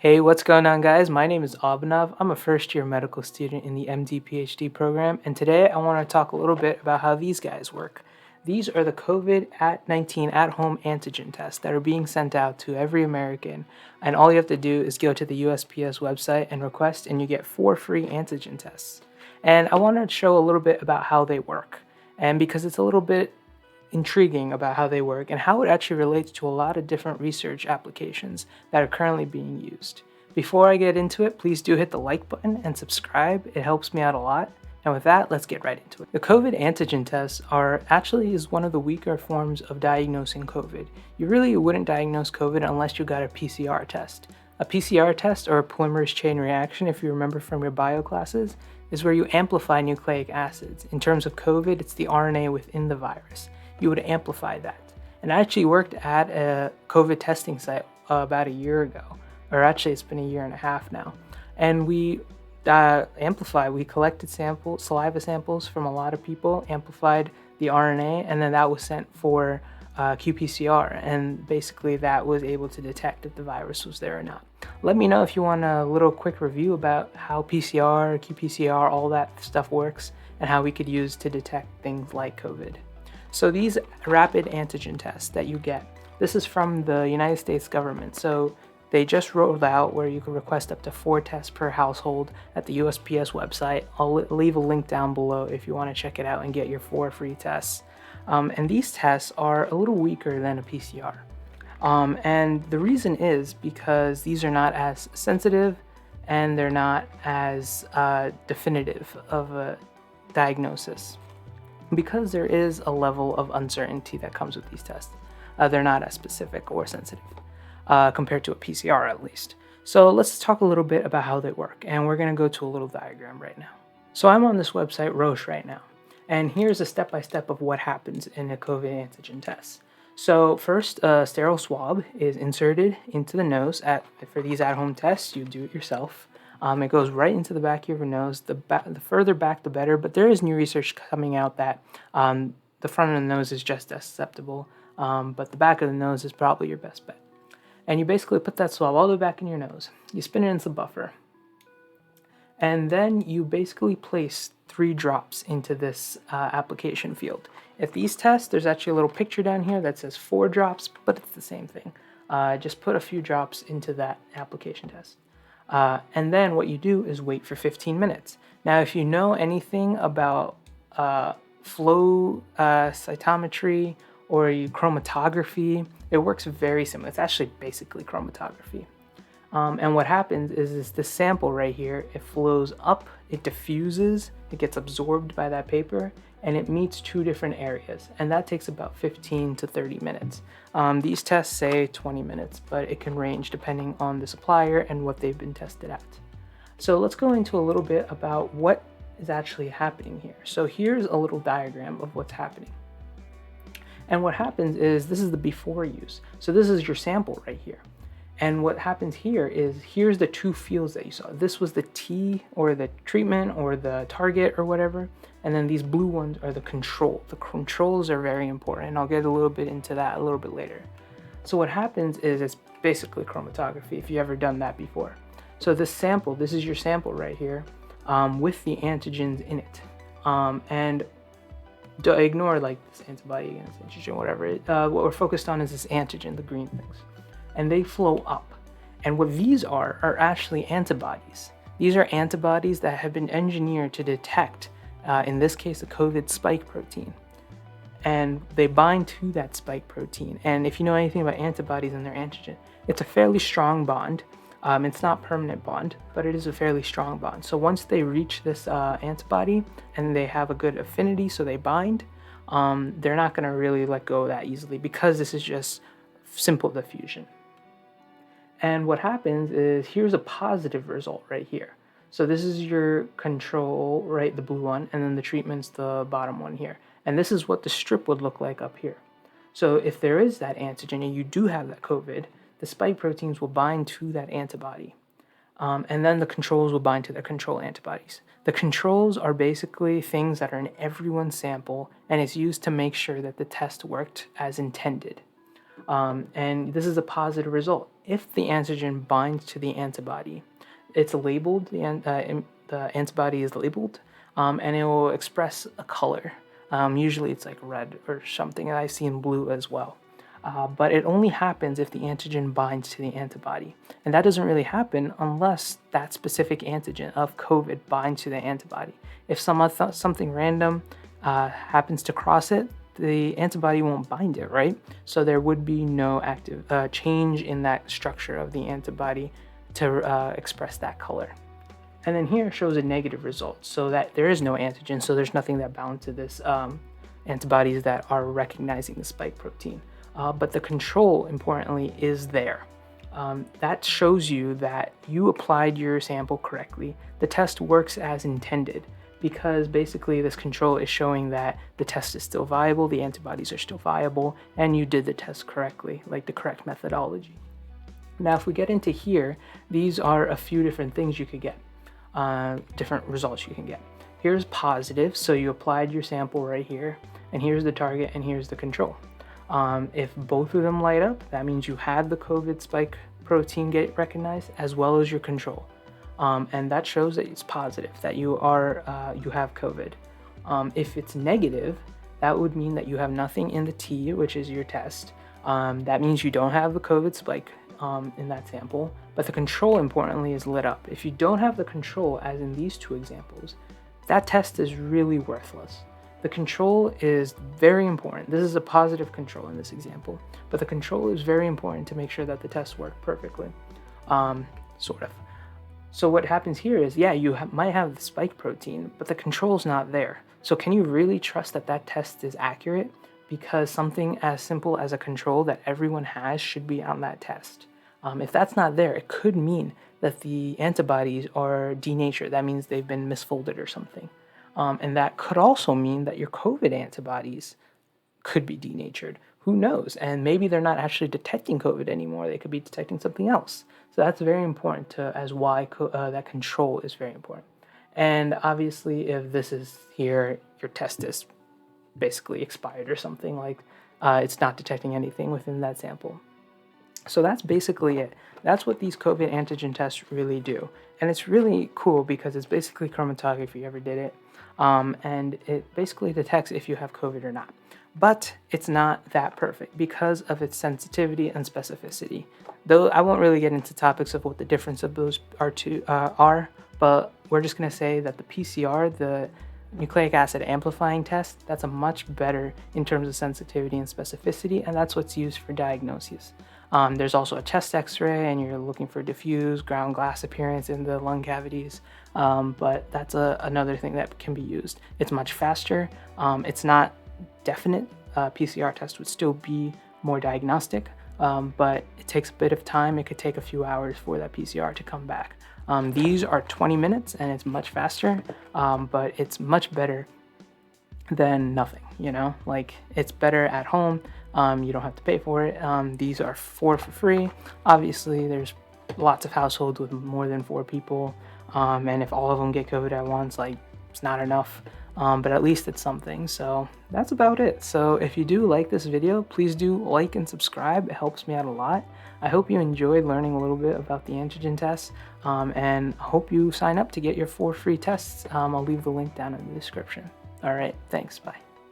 Hey, what's going on, guys? My name is Abhinav. I'm a first year medical student in the MD PhD program, and today I want to talk a little bit about how these guys work. These are the COVID-19 at-home antigen tests that are being sent out to every American, and all you have to do is go to the USPS website and request, and you get 4 free antigen tests. And I want to show a little bit about how they work, and because it's a little bit intriguing about how they work and how it actually relates to a lot of different research applications that are currently being used. Before I get into it, please do hit the like button and subscribe. It helps me out a lot. And with that, let's get right into it. The COVID antigen tests is one of the weaker forms of diagnosing COVID. You really wouldn't diagnose COVID unless you got a PCR test. A PCR test, or a polymerase chain reaction, if you remember from your bio classes, is where you amplify nucleic acids. In terms of COVID, it's the RNA within the virus. You would amplify that. And I actually worked at a COVID testing site about a year ago, or actually it's been a year and a half now. And we we collected saliva samples from a lot of people, amplified the RNA, and then that was sent for qPCR. And basically that was able to detect if the virus was there or not. Let me know if you want a little quick review about how PCR, qPCR, all that stuff works, and how we could use to detect things like COVID. So these rapid antigen tests that you get, this is from the United States government. So they just rolled out where you can request up to 4 tests per household at the USPS website. I'll leave a link down below if you want to check it out and get your 4 free tests. And these tests are a little weaker than a PCR. And the reason is because these are not as sensitive and they're not as definitive of a diagnosis. Because there is a level of uncertainty that comes with these tests. They're not as specific or sensitive compared to a PCR at least. So let's talk a little bit about how they work, and we're going to go to a little diagram right now. So I'm on this website, Roche, right now, and here's a step-by-step of what happens in a COVID antigen test. So first, a sterile swab is inserted into the nose. For these at-home tests, you do it yourself. It goes right into the back of your nose. The further back, the better. But there is new research coming out that the front of the nose is just as susceptible, but the back of the nose is probably your best bet. And you basically put that swab all the way back in your nose. You spin it into the buffer. And then you basically place 3 drops into this application field. If these tests, there's actually a little picture down here that says 4 drops, but it's the same thing. Just put a few drops into that application test. And then what you do is wait for 15 minutes. Now, if you know anything about flow cytometry or chromatography, it works very similar. It's actually basically chromatography. And what happens is this sample right here, it flows up, it diffuses, it gets absorbed by that paper, and it meets 2 different areas. And that takes about 15 to 30 minutes. These tests say 20 minutes, but it can range depending on the supplier and what they've been tested at. So let's go into a little bit about what is actually happening here. So here's a little diagram of what's happening. And what happens is, this is the before use. So this is your sample right here. And what happens here is, here's the 2 fields that you saw. This was the T, or the treatment, or the target, or whatever. And then these blue ones are the control. The controls are very important, and I'll get a little bit into that a little bit later. So what happens is, it's basically chromatography, if you've ever done that before. So this sample, this is your sample right here, with the antigens in it. And don't ignore like this antibody against antigen, whatever. What we're focused on is this antigen, the green things. And they flow up. And what these are actually antibodies. These are antibodies that have been engineered to detect, in this case, a COVID spike protein. And they bind to that spike protein. And if you know anything about antibodies and their antigen, it's a fairly strong bond. It's not permanent bond, but it is a fairly strong bond. So once they reach this antibody and they have a good affinity, so they bind, they're not going to really let go that easily, because this is just simple diffusion. And what happens is, here's a positive result right here. So this is your control, right, the blue one, and then the treatment's the bottom one here. And this is what the strip would look like up here. So if there is that antigen and you do have that COVID, the spike proteins will bind to that antibody. And then the controls will bind to the control antibodies. The controls are basically things that are in everyone's sample, and it's used to make sure that the test worked as intended. And this is a positive result. If the antigen binds to the antibody, it's labeled, the antibody is labeled, and it will express a color. Usually it's like red or something, and I've seen blue as well. But it only happens if the antigen binds to the antibody. And that doesn't really happen unless that specific antigen of COVID binds to the antibody. If something random happens to cross it, the antibody won't bind it, right? So there would be no active change in that structure of the antibody to express that color. And then here shows a negative result, so that there is no antigen, so there's nothing that bound to this antibodies that are recognizing the spike protein. But the control, importantly, is there. That shows you that you applied your sample correctly. The test works as intended, because basically this control is showing that the test is still viable, the antibodies are still viable, and you did the test correctly, like the correct methodology. Now, if we get into here, these are a few different things you could get, different results you can get. Here's positive, so you applied your sample right here, and here's the target, and here's the control. If both of them light up, that means you had the COVID spike protein get recognized as well as your control. And that shows that it's positive, that you have COVID. If it's negative, that would mean that you have nothing in the T, which is your test. That means you don't have the COVID spike in that sample, but the control, importantly, is lit up. If you don't have the control, as in these two examples, that test is really worthless. The control is very important. This is a positive control in this example, but the control is very important to make sure that the tests work perfectly, sort of. So what happens here is, yeah, you might have the spike protein, but the control's not there. So can you really trust that that test is accurate? Because something as simple as a control that everyone has should be on that test. If that's not there, it could mean that the antibodies are denatured. That means they've been misfolded or something. And that could also mean that your COVID antibodies could be denatured. Who knows? And maybe they're not actually detecting COVID anymore. They could be detecting something else. So that's very important as why that control is very important. And obviously, if this is here, your test is basically expired or something, like it's not detecting anything within that sample. So that's basically it. That's what these COVID antigen tests really do. And it's really cool because it's basically chromatography if you ever did it. And it basically detects if you have COVID or not. But it's not that perfect because of its sensitivity and specificity. Though I won't really get into topics of what the difference of those are, but we're just going to say that the PCR, the nucleic acid amplifying test, that's a much better in terms of sensitivity and specificity, and that's what's used for diagnosis. There's also a chest x-ray, and you're looking for diffuse ground glass appearance in the lung cavities, but that's another thing that can be used. It's much faster. It's not definite. PCR test would still be more diagnostic, but it takes a bit of time. It could take a few hours for that PCR to come back. These are 20 minutes, and it's much faster, but it's much better than nothing, like it's better at home. You don't have to pay for it. These are 4 for free. Obviously, there's lots of households with more than 4 people, and if all of them get COVID at once, like, it's not enough, but at least it's something. So that's about it. So if you do like this video, please do like and subscribe. It helps me out a lot. I hope you enjoyed learning a little bit about the antigen tests, and I hope you sign up to get your 4 free tests. I'll leave the link down in the description. All right, thanks, bye.